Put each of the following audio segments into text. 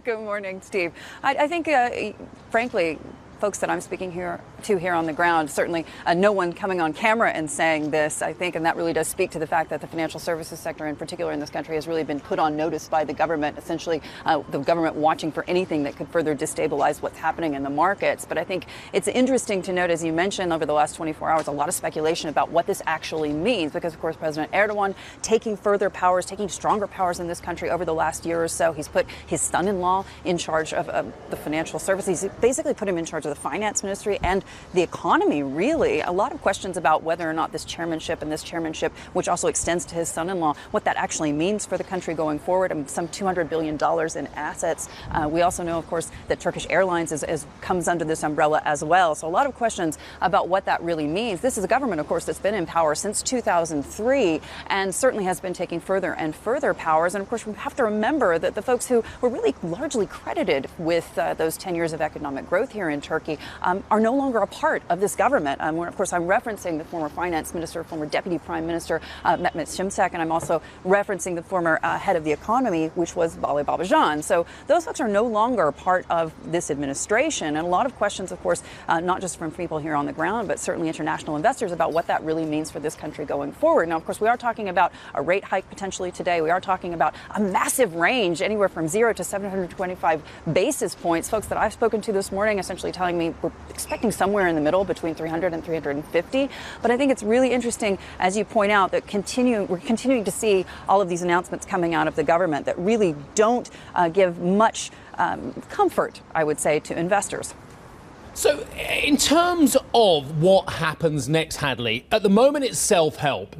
Good morning, Steve. I think, frankly, folks that I'm speaking here on the ground, certainly no one coming on camera and saying this, I think, and that really does speak to the fact that the financial services sector in particular in this country has really been put on notice by the government, essentially the government watching for anything that could further destabilize what's happening in the markets. But I think it's interesting to note, as you mentioned, over the last 24 hours, a lot of speculation about what this actually means, because, of course, President Erdogan taking further powers, taking stronger powers in this country over the last year or so. He's put his son-in-law in charge of the financial services. He's basically put him in charge of the finance ministry and the economy, really. A lot of questions about whether or not this chairmanship, which also extends to his son-in-law, what that actually means for the country going forward. Some $200 billion in assets. We also know, of course, that Turkish Airlines comes under this umbrella as well. So a lot of questions about what that really means. This is a government, of course, that's been in power since 2003 and certainly has been taking further and further powers. And, of course, we have to remember that the folks who were really largely credited with those 10 years of economic growth here in Turkey are no longer a part of this government. Of course, I'm referencing the former finance minister, former deputy prime minister, Mehmet Şimşek, and I'm also referencing the former head of the economy, which was Vali Babacan. So those folks are no longer part of this administration. And a lot of questions, of course, not just from people here on the ground, but certainly international investors about what that really means for this country going forward. Now, of course, we are talking about a rate hike potentially today. We are talking about a massive range, anywhere from 0 to 725 basis points. Folks that I've spoken to this morning essentially telling me we're expecting somewhere in the middle between 300 and 350. But I think it's really interesting, as you point out, that we're continuing to see all of these announcements coming out of the government that really don't give much comfort, I would say, to investors. So in terms of what happens next, Hadley, at the moment it's self-help.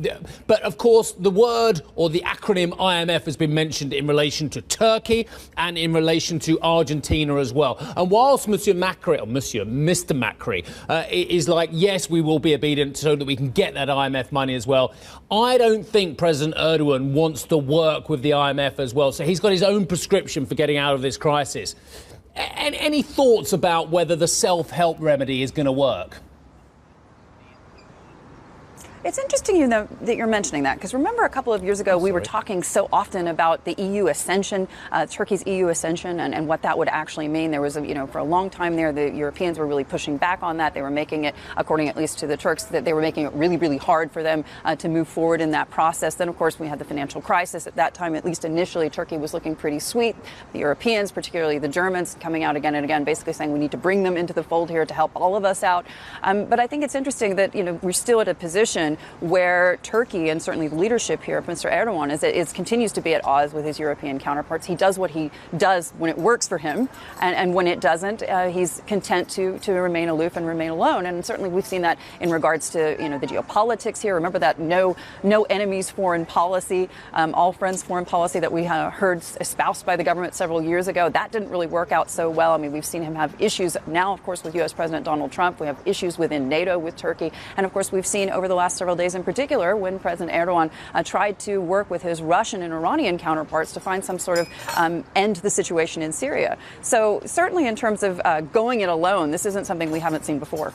But of course, the word or the acronym IMF has been mentioned in relation to Turkey and in relation to Argentina as well. And whilst Mr. Macri is like, yes, we will be obedient so that we can get that IMF money as well, I don't think President Erdogan wants to work with the IMF as well. So he's got his own prescription for getting out of this crisis. Any thoughts about whether the self-help remedy is going to work? It's interesting, that you're mentioning that, because remember a couple of years ago we were talking so often about the EU ascension, Turkey's EU ascension, and what that would actually mean. There was, for a long time there, the Europeans were really pushing back on that. They were making it, according at least to the Turks, that they were making it really, really hard for them to move forward in that process. Then, of course, we had the financial crisis. At that time, at least initially, Turkey was looking pretty sweet. The Europeans, particularly the Germans, coming out again and again, basically saying we need to bring them into the fold here to help all of us out. But I think it's interesting that, we're still at a position where Turkey, and certainly the leadership here, Mr. Erdogan, continues to be at odds with his European counterparts. He does what he does when it works for him, and when it doesn't, he's content to remain aloof and remain alone. And certainly we've seen that in regards to the geopolitics here. Remember that no enemies foreign policy, all friends foreign policy that we heard espoused by the government several years ago. That didn't really work out so well. I mean, we've seen him have issues now, of course, with U.S. President Donald Trump. We have issues within NATO with Turkey, and of course we've seen over the last several days in particular when President Erdogan tried to work with his Russian and Iranian counterparts to find some sort of end to the situation in Syria. So certainly in terms of going it alone, this isn't something we haven't seen before.